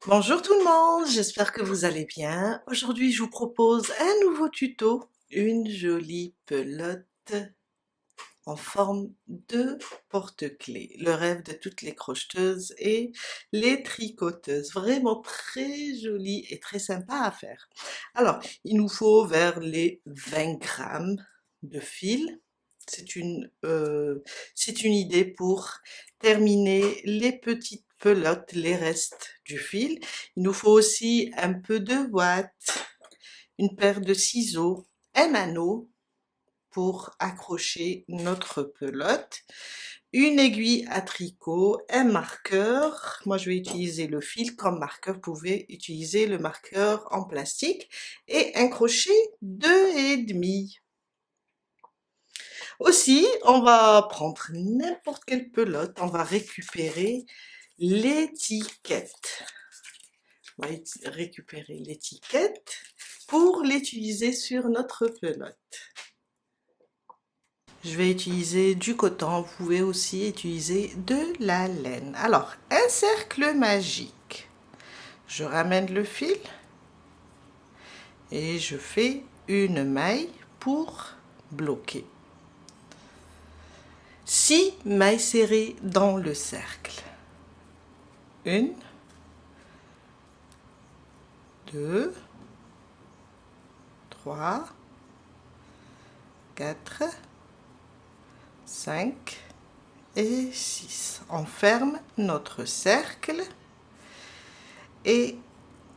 Bonjour tout le monde, j'espère que vous allez bien. Aujourd'hui, je vous propose un nouveau tuto, une jolie pelote en forme de porte-clés. Le rêve de toutes les crocheteuses et les tricoteuses. Vraiment très jolie et très sympa à faire. Alors, il nous faut vers les 20 grammes de fil. C'est une idée pour terminer les petites pelotes, les restes du fil. Il nous faut aussi un peu de ouate, une paire de ciseaux, un anneau pour accrocher notre pelote, une aiguille à tricot, un marqueur. Moi, je vais utiliser le fil comme marqueur. Vous pouvez utiliser le marqueur en plastique et un crochet 2,5. Aussi, on va prendre n'importe quelle pelote, on va récupérer l'étiquette. On va récupérer l'étiquette pour l'utiliser sur notre pelote. Je vais utiliser du coton, vous pouvez aussi utiliser de la laine. Alors, un cercle magique. Je ramène le fil et je fais une maille pour bloquer. 6 mailles serrées dans le cercle. 1, 2, 3, 4, 5 et 6. On ferme notre cercle et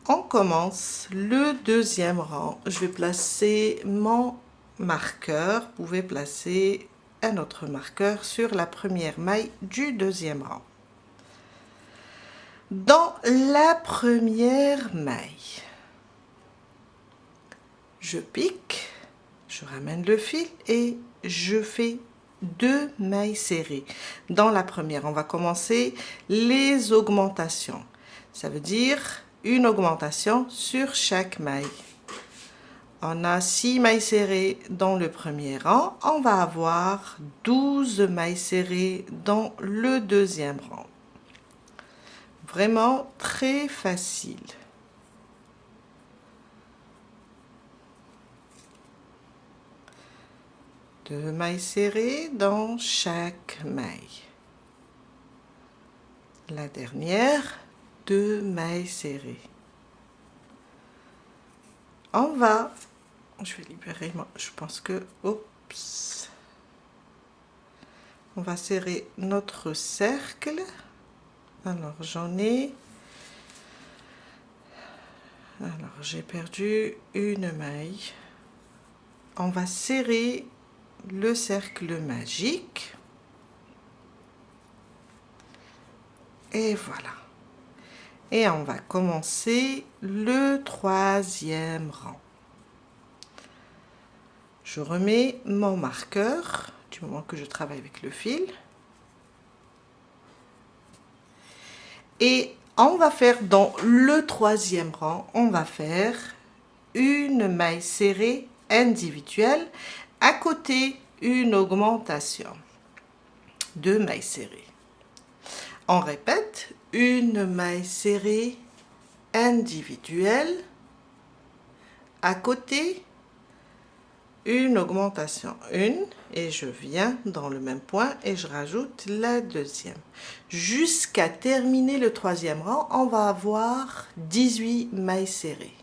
on commence le deuxième rang. Je vais placer mon marqueur. Vous pouvez placer un autre marqueur sur la première maille du deuxième rang. Dans la première maille, je pique, je ramène le fil et je fais 2 mailles serrées. Dans la première, on va commencer les augmentations. Ça veut dire une augmentation sur chaque maille. On a 6 mailles serrées dans le premier rang, on va avoir 12 mailles serrées dans le deuxième rang. Vraiment très facile. Deux mailles serrées dans chaque maille. La dernière, 2 mailles serrées. Je vais libérer, je pense que, oups, on va serrer notre cercle. Alors j'ai perdu une maille. On va serrer le cercle magique. Et voilà. Et on va commencer le troisième rang. Je remets mon marqueur du moment que je travaille avec le fil. Et on va faire dans le troisième rang, on va faire une maille serrée individuelle, à côté une augmentation. 2 mailles serrées. On répète, une maille serrée individuelle, à côté une augmentation, une, et je viens dans le même point et je rajoute la deuxième. Jusqu'à terminer le troisième rang, on va avoir 18 mailles serrées.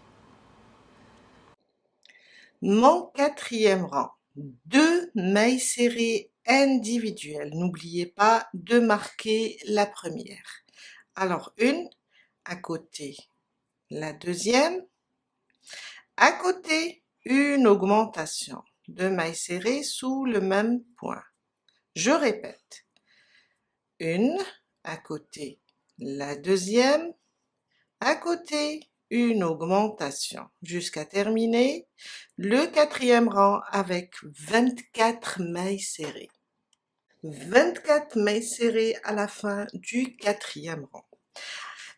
Mon quatrième rang, 2 mailles serrées individuelles. N'oubliez pas de marquer la première. Alors, une, à côté la deuxième, à côté une augmentation, 2 mailles serrées sous le même point. Je répète, une, à côté la deuxième, à côté une augmentation, jusqu'à terminer le quatrième rang avec 24 mailles serrées. 24 mailles serrées à la fin du quatrième rang.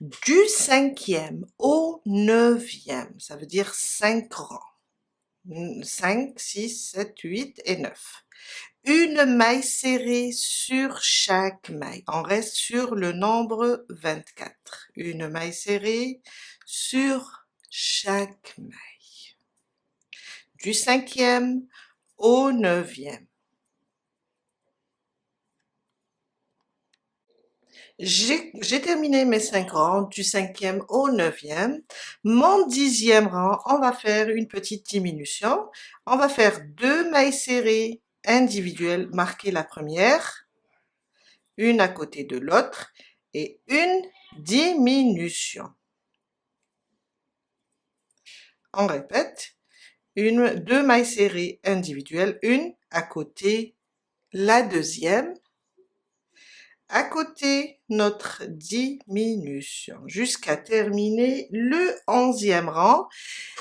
Du cinquième au neuvième, ça veut dire 5 rangs. 5, 6, 7, 8 et 9. une maille serrée sur chaque maille. On reste sur le nombre 24. Une maille serrée sur chaque maille. Du 5e au 9e. J'ai terminé mes 5 rangs du 5e au 9e. Mon 10e rang, on va faire une petite diminution. On va faire 2 mailles serrées individuelles, marquer la première, une à côté de l'autre, et une diminution. On répète, 2 mailles serrées individuelles, une à côté la deuxième, à côté notre diminution, jusqu'à terminer le 11e rang,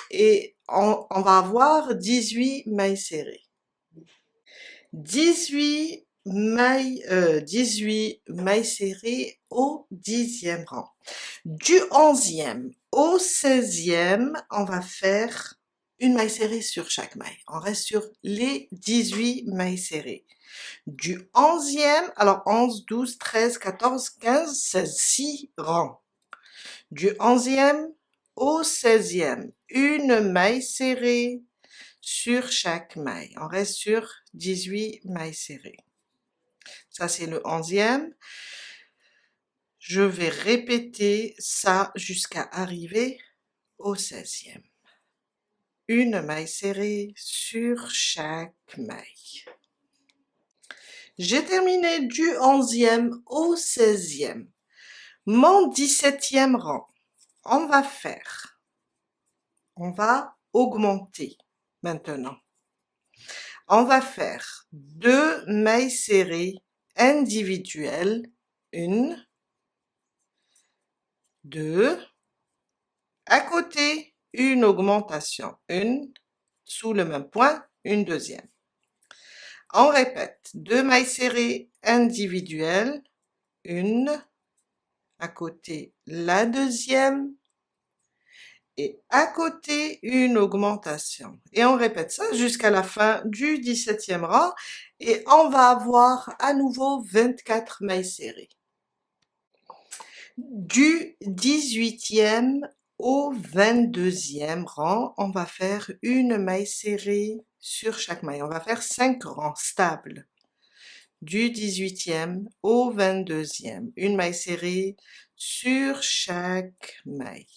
et on va avoir 18 mailles serrées. 18 mailles serrées au 10e rang. Du 11e au 16e, on va faire une maille serrée sur chaque maille. On reste sur les 18 mailles serrées. Du 11e, alors 11, 12, 13, 14, 15, 16, 6 rangs. Du 11e au 16e, une maille serrée sur chaque maille. On reste sur 18 mailles serrées. Ça, c'est le 11e. Je vais répéter ça jusqu'à arriver au 16e. Une maille serrée sur chaque maille. J'ai terminé du 11e au 16e. Mon 17e rang, on va augmenter maintenant. On va faire 2 mailles serrées individuelles, une, 2, à côté, une augmentation, une, sous le même point, une deuxième. On répète, 2 mailles serrées individuelles, une, à côté la deuxième, et à côté une augmentation. Et on répète ça jusqu'à la fin du 17e rang, et on va avoir à nouveau 24 mailles serrées. Du 18e au 22e rang, on va faire une maille serrée sur chaque maille. On va faire 5 rangs stables. Du 18e au 22e, une maille serrée sur chaque maille.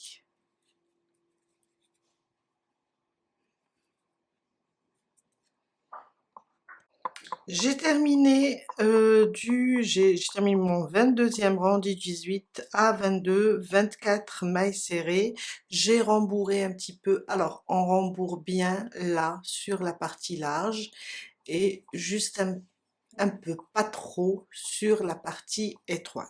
J'ai terminé j'ai terminé mon 22e rang du 18 à 22, 24 mailles serrées. J'ai rembourré un petit peu. Alors, on rembourre bien là, sur la partie large, et juste un peu, pas trop, sur la partie étroite.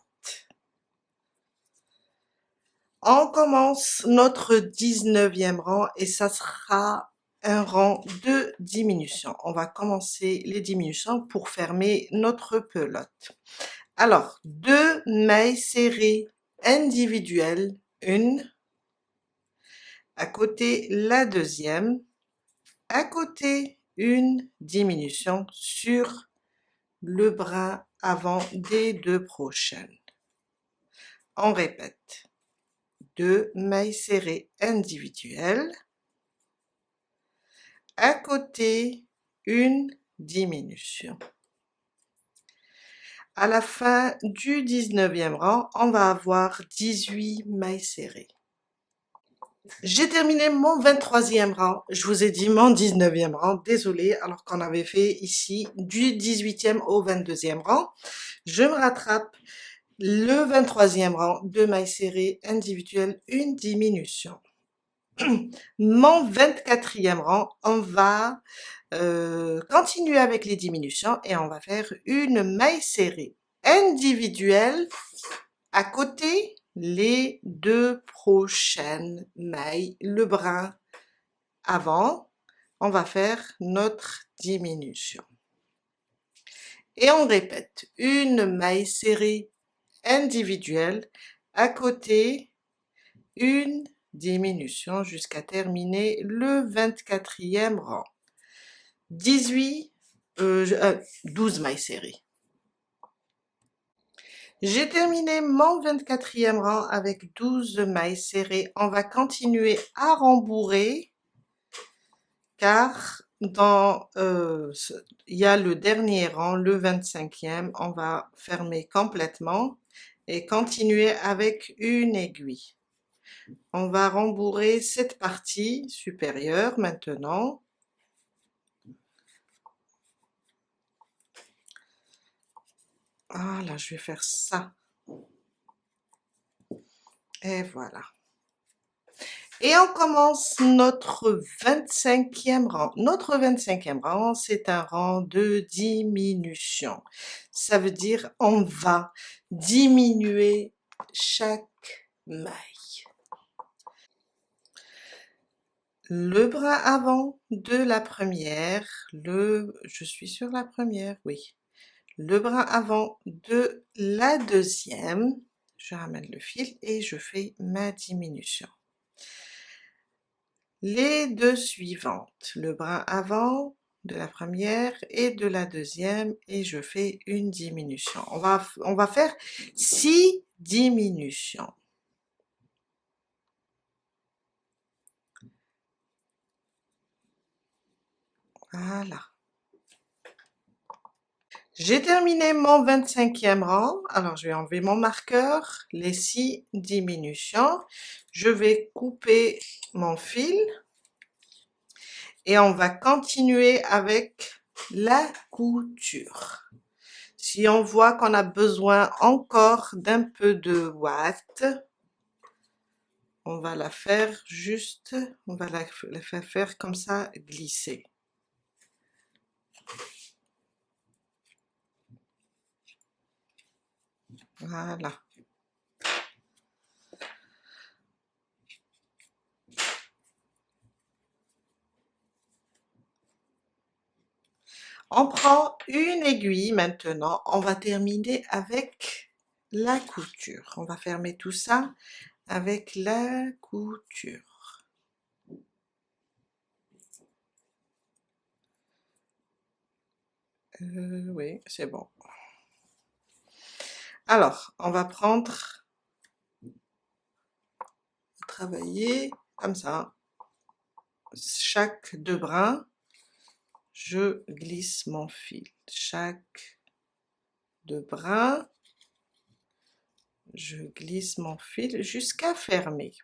On commence notre 19e rang, et ça sera un rang de diminution. On va commencer les diminutions pour fermer notre pelote. Alors, 2 mailles serrées individuelles, une, à côté la deuxième, à côté une diminution sur le bras avant des 2 prochaines. On répète, 2 mailles serrées individuelles, à côté une diminution. À la fin du 19e rang, on va avoir 18 mailles serrées. J'ai terminé mon 23e rang. Je vous ai dit mon 19e rang, désolé, alors qu'on avait fait ici du 18e au 22e rang. Je me rattrape. Le 23e rang, 2 mailles serrées individuelles, une diminution. Mon 24e rang, on va continuer avec les diminutions, et on va faire une maille serrée individuelle à côté les 2 prochaines mailles, le brin avant. On va faire notre diminution. Et on répète, une maille serrée individuelle à côté, une diminution jusqu'à terminer le 24e rang. 18 12 mailles serrées. J'ai terminé mon 24e rang avec 12 mailles serrées. On va continuer à rembourrer car il y a le dernier rang, le 25e. On va fermer complètement et continuer avec une aiguille. On va rembourrer cette partie supérieure maintenant. Ah là, je vais faire ça. Et voilà. Et on commence notre 25e rang. Notre 25e rang, c'est un rang de diminution. Ça veut dire on va diminuer chaque maille. Le brin avant de la première, je suis sur la première, oui. Le brin avant de la deuxième, je ramène le fil et je fais ma diminution. Les deux suivantes, le brin avant de la première et de la deuxième, et je fais une diminution. On va faire 6 diminutions. Voilà. J'ai terminé mon 25e rang. Alors, je vais enlever mon marqueur, les 6 diminutions. Je vais couper mon fil et on va continuer avec la couture. Si on voit qu'on a besoin encore d'un peu de ouate, on va la faire juste, on va la faire comme ça, glisser. Voilà. On prend une aiguille maintenant, on va terminer avec la couture. On va fermer tout ça avec la couture. Oui, c'est bon. Alors, on va travailler comme ça. Chaque deux brins, je glisse mon fil. Chaque deux brins, je glisse mon fil jusqu'à fermer.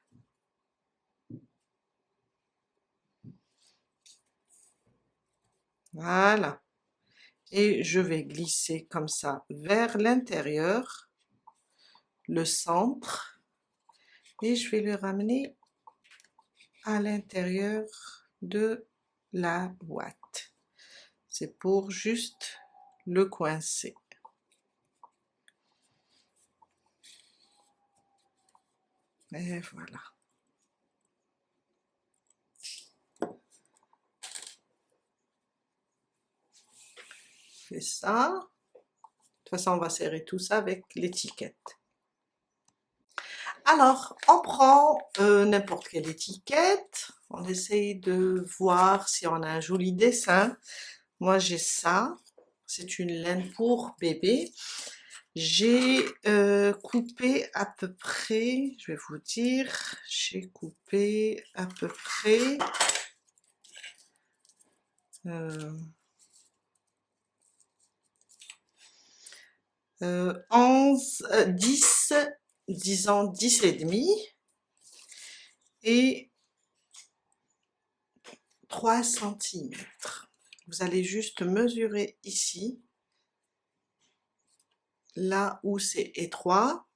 Voilà. Et je vais glisser comme ça vers l'intérieur, le centre, et je vais le ramener à l'intérieur de la boîte. C'est pour juste le coincer. Et voilà. Je fais ça. De toute façon, on va serrer tout ça avec l'étiquette. Alors, on prend n'importe quelle étiquette. On essaye de voir si on a un joli dessin. Moi, j'ai ça. C'est une laine pour bébé. J'ai coupé à peu près, je vais vous dire, j'ai coupé à peu près 10, disons 10 et demi, et 3 centimètres. Vous allez juste mesurer ici, là où c'est étroit.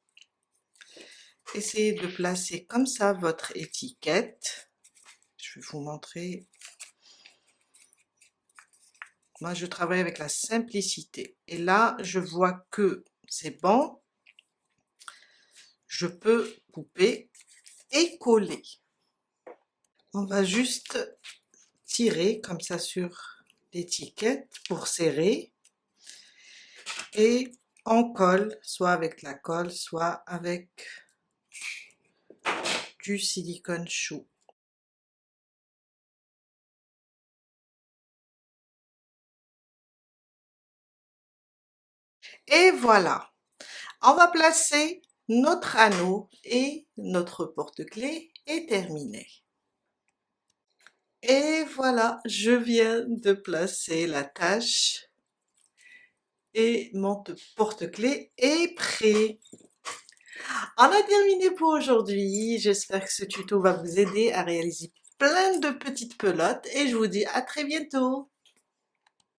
Essayez de placer comme ça votre étiquette. Je vais vous montrer. Moi, je travaille avec la simplicité. Et là, je vois que c'est bon. Je peux couper et coller. On va juste tirer comme ça sur l'étiquette pour serrer. Et on colle, soit avec la colle, soit avec du silicone chou. Et voilà, on va placer notre anneau et notre porte-clés est terminé. Et voilà, je viens de placer la tâche et mon porte-clés est prêt. On a terminé pour aujourd'hui. J'espère que ce tuto va vous aider à réaliser plein de petites pelotes et je vous dis à très bientôt.